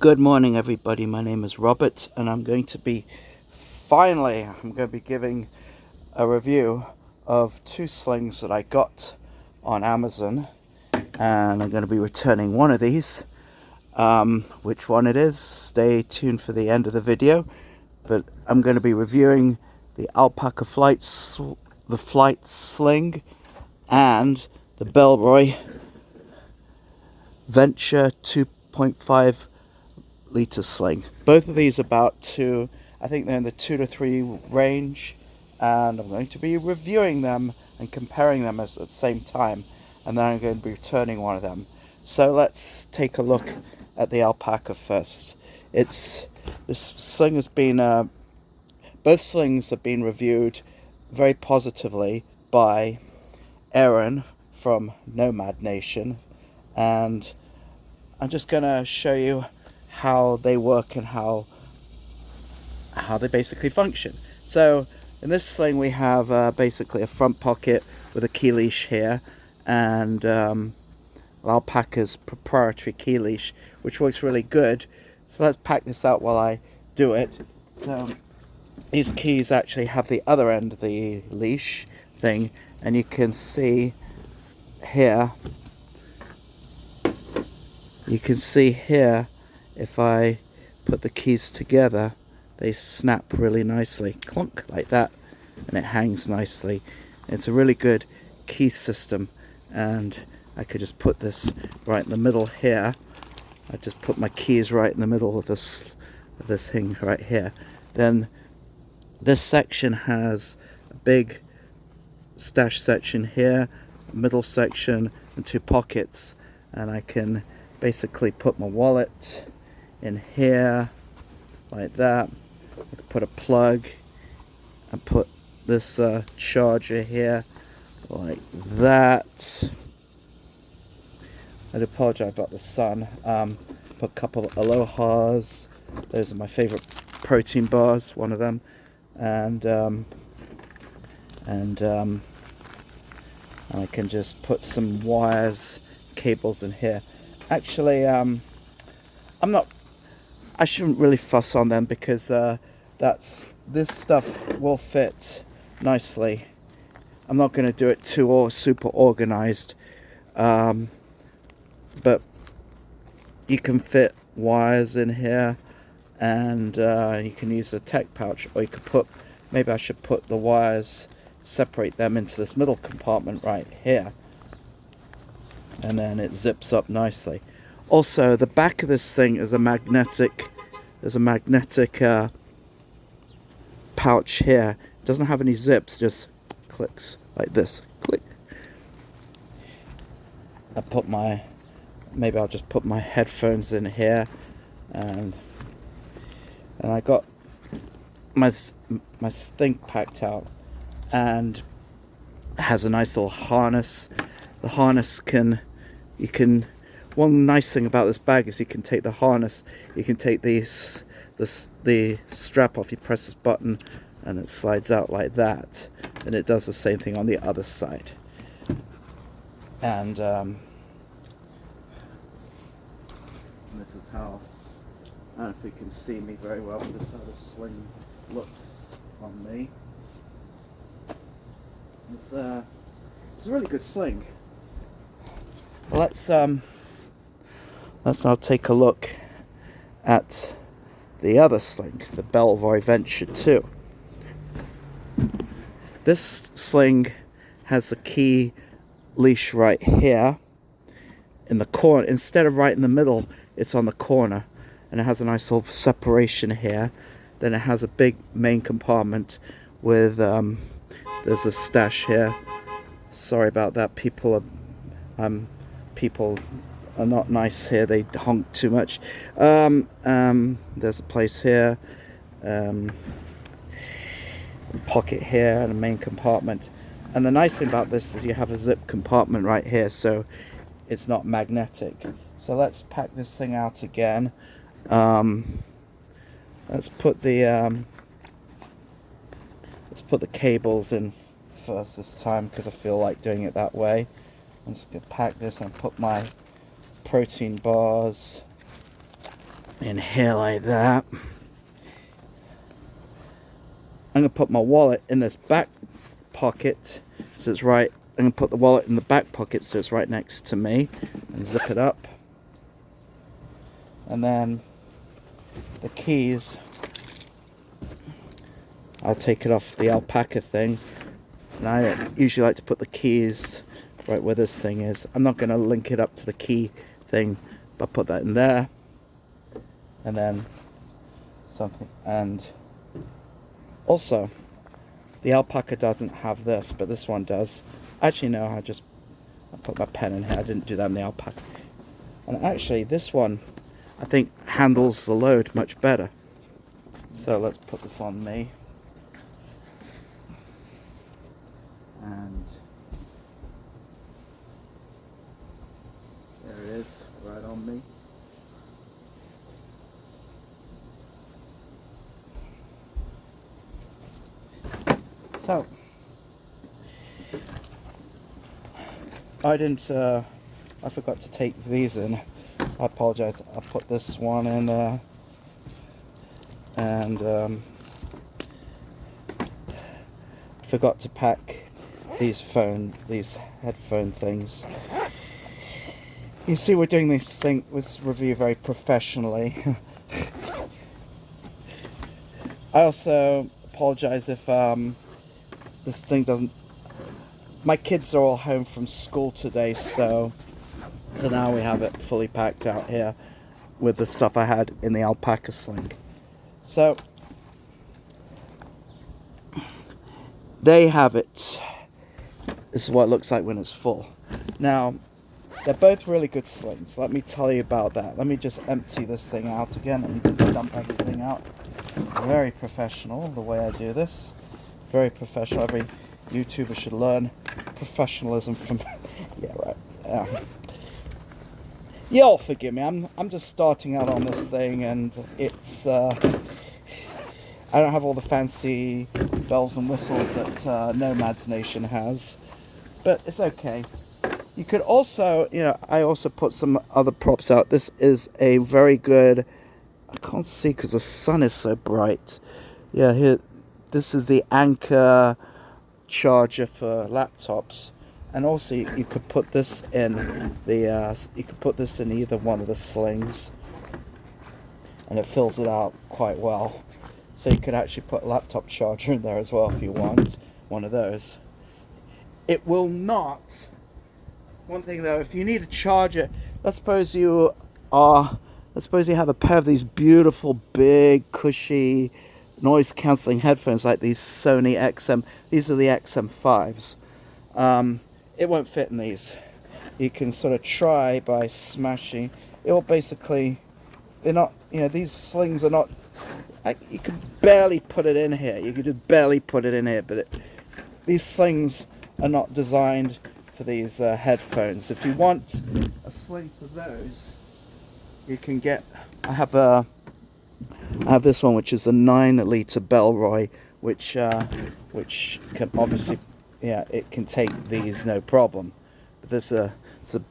Good morning, everybody. My name is Robert, and I'm going to be giving a review of two slings that I got on Amazon, and I'm going to be returning one of these. Which one it is, stay tuned for the end of the video, but I'm going to be reviewing the ALPAKA Flight Sling and the Bellroy Venture 2.5 litre sling. Both of these about I think they're in the 2 to 3 range, and I'm going to be reviewing them and comparing them at the same time, and then I'm going to be returning one of them. So let's take a look at the ALPAKA first. This sling has been both slings have been reviewed very positively by Aaron from Nomad Nation, and I'm just going to show you how they work and how they basically function. So in this sling we have basically a front pocket with a key leash here, and Alpaka's proprietary key leash, which works really good. So let's pack this out while I do it. So these keys actually have the other end of the leash thing, and you can see here, if I put the keys together, they snap really nicely, clunk like that, and it hangs nicely. It's a really good key system, and I could just put this right in the middle here. I just put my keys right in the middle of this thing right here. Then this section has a big stash section here, a middle section, and two pockets, and I can basically put my wallet in here like that. I can put a plug and put this charger here like that. I do apologize about the sun. Put a couple of Alohas. Those are my favorite protein bars, one of them, and I can just put some wires, cables in here. Actually, I shouldn't really fuss on them, because this stuff will fit nicely. I'm not going to do it too super organized, but you can fit wires in here, and you can use a tech pouch, or you could maybe I should put the wires, separate them into this middle compartment right here, and then it zips up nicely. Also, the back of this thing is a magnetic. There's a magnetic pouch here. It doesn't have any zips, just clicks like this. Click. Maybe I'll just put my headphones in here, and I got my thing packed out, and it has a nice little harness. The harness one nice thing about this bag is you can take the harness, you can take the strap off, you press this button and it slides out like that, and it does the same thing on the other side. And this is how, I don't know if you can see me very well, but this is how the sling looks on me. It's a really good sling. Let's now take a look at the other sling, the Bellroy Venture 2. This sling has the key leash right here in the corner. Instead of right in the middle, it's on the corner, and it has a nice little separation here. Then it has a big main compartment with there's a stash here. Sorry about that, people are not nice here, they honk too much. There's a place here, pocket here, and a main compartment. And the nice thing about this is you have a zip compartment right here, so it's not magnetic. So let's pack this thing out again. Let's put the cables in first this time, because I feel like doing it that way. I'm just gonna pack this and put my protein bars in here like that. I'm going to put my wallet in this back pocket, so it's right. I'm going to put the wallet in the back pocket so it's right next to me, and zip it up. And then the keys, I'll take it off the alpaca thing. And I usually like to put the keys right where this thing is. I'm not going to link it up to the key thing, but put that in there. And then something. And also, the alpaca doesn't have this, but this one does. Actually, no, I put my pen in here. I didn't do that in the alpaca. And actually, this one, I think, handles the load much better. So let's put this on me. And there it is, right on me. So I forgot to take these in. I apologize. I put this one in there, and forgot to pack these headphone things. You see, we're doing this review very professionally. I also apologize if this thing doesn't. My kids are all home from school today, so now we have it fully packed out here with the stuff I had in the ALPAKA sling. So they have it. This is what it looks like when it's full. Now, they're both really good slings. Let me tell you about that. Let me just empty this thing out again. Let me just dump everything out. Very professional, the way I do this. Very professional. Every YouTuber should learn professionalism from... Yeah, right. Y'all forgive me. I'm just starting out on this thing, and it's... I don't have all the fancy bells and whistles that Nomad's Nation has. But it's okay. You could also, I also put some other props out. This is a very good... I can't see because the sun is so bright. Yeah, here, this is the Anker charger for laptops, and also you could put this in either one of the slings, and it fills it out quite well. So you could actually put a laptop charger in there as well if you want one of those. It will not. One thing though, if you need a charger, let's suppose you have a pair of these beautiful, big, cushy, noise-cancelling headphones like these Sony XM. These are the XM5s. It won't fit in these. You can sort of try by smashing. It will basically... They're not... these slings are not... you could barely put it in here. You could just barely put it in here, but these slings are not designed for these headphones. If you want a sling for those, you can get... I have this one, which is a 9-litre Bellroy, which can obviously, it can take these no problem. But it's a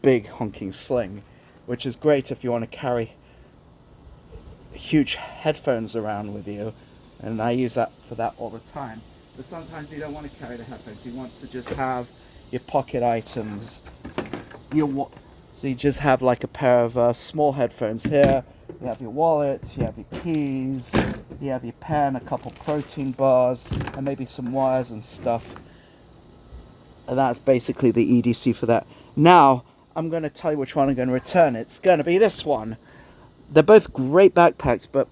big honking sling, which is great if you want to carry huge headphones around with you, and I use that for that all the time. But sometimes you don't want to carry the headphones. You want to just have your pocket items. So you just have like a pair of small headphones here. You have your wallet, you have your keys, you have your pen, a couple protein bars, and maybe some wires and stuff. And that's basically the EDC for that. Now, I'm going to tell you which one I'm going to return. It's going to be this one. They're both great backpacks, but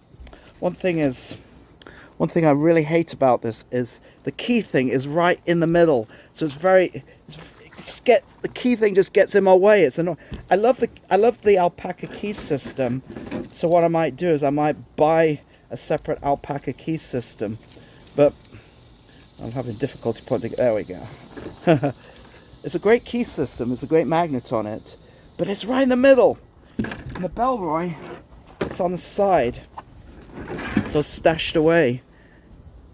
one thing I really hate about this is the key thing is right in the middle. So the key thing just gets in my way. It's annoying. I love the alpaca key system. So what I might do is I might buy a separate alpaca key system, but I'm having difficulty putting it. There we go. It's a great key system. There's a great magnet on it, but it's right in the middle. And the Bellroy, it's on the side, so stashed away.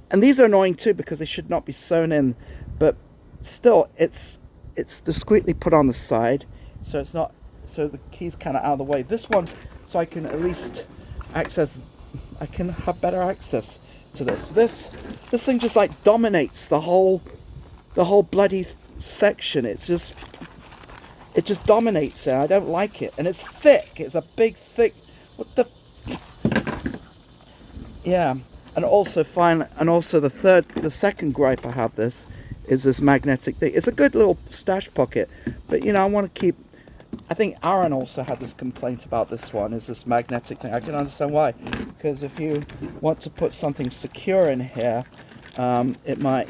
And these are annoying too because they should not be sewn in, but still, it's discreetly put on the side, so it's not. So the key's kind of out of the way. This one, so I can at least access. I can have better access to this. This thing just like dominates the whole bloody section. It just dominates it. I don't like it, and it's thick. It's a big thick. What the? Yeah, and also the second gripe I have is this magnetic thing. It's a good little stash pocket, but I want to keep. I think Aaron also had this complaint about this one, is this magnetic thing. I can understand why, because if you want to put something secure in here, it might,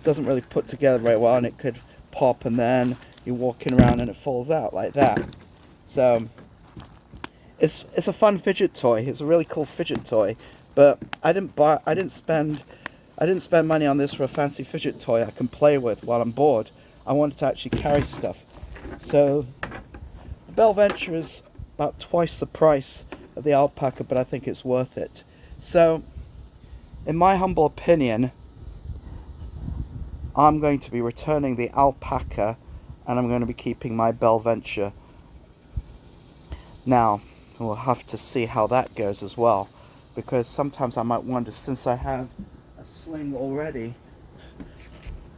doesn't really put together very well, and it could pop, and then you're walking around and it falls out like that. So it's a fun fidget toy. It's a really cool fidget toy, but I didn't spend money on this for a fancy fidget toy I can play with while I'm bored. I wanted to actually carry stuff. So the Bell Venture is about twice the price of the Alpaka, but I think it's worth it. So in my humble opinion, I'm going to be returning the Alpaka, and I'm going to be keeping my Bell Venture. Now we'll have to see how that goes as well, because sometimes I might wonder, since I have a sling already,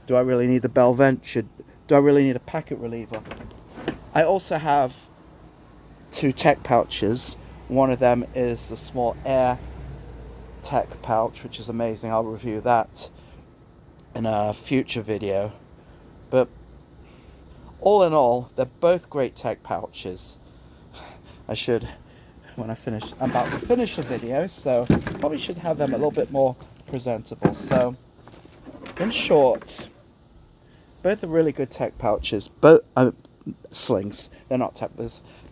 do I really need the Bell Venture? Do I really need a packet reliever? I also have 2 tech pouches. One of them is the small air tech pouch, which is amazing. I'll review that in a future video. But all in all, they're both great tech pouches. I should, when I'm about to finish the video, so probably should have them a little bit more presentable. So in short, both are really good tech pouches. Both slings. They're not tech.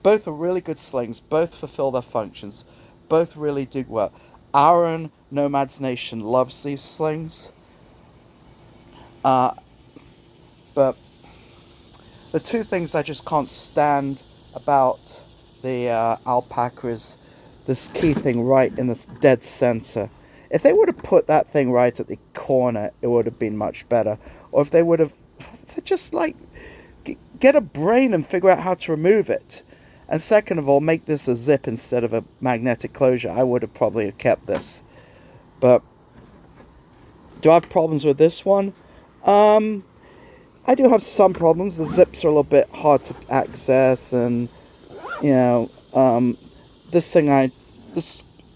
Both are really good slings. Both fulfill their functions. Both really do well. Aaron, Nomad's Nation, loves these slings. But the 2 things I just can't stand about the Alpaka is this key thing right in the dead center. If they would have put that thing right at the corner, it would have been much better. Or if they would have just like get a brain and figure out how to remove it. And second of all, make this a zip instead of a magnetic closure. I would have probably kept this. But do I have problems with this one? I do have some problems. The zips are a little bit hard to access, and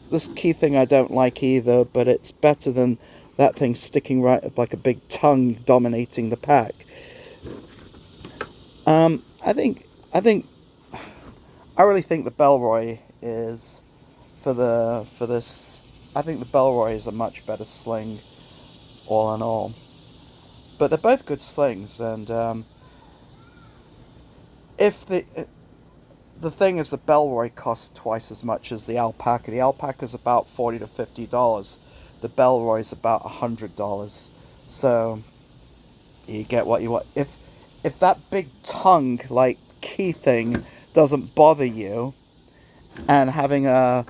this key thing I don't like either, but it's better than that thing sticking right up like a big tongue dominating the pack. I really think the Bellroy is for this. I think the Bellroy is a much better sling, all in all. But they're both good slings, and if the thing is, the Bellroy costs twice as much as the Alpaka. The Alpaka is about $40 to $50. The Bellroy is about $100. So you get what you want. If that big tongue like key thing doesn't bother you, and having a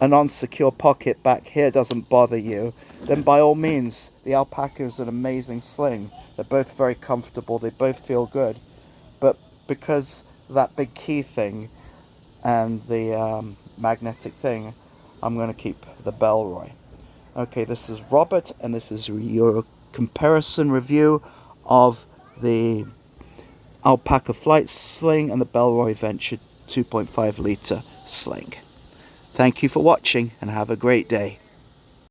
non-secure pocket back here doesn't bother you, then by all means, the Alpaka is an amazing sling. They're both very comfortable. They both feel good. But because that big key thing and the magnetic thing, I'm going to keep the Bellroy. Okay, this is Robert, and this is your comparison review of the ALPAKA Flight Sling and the Bellroy Venture 2.5 litre sling. Thank you for watching, and have a great day.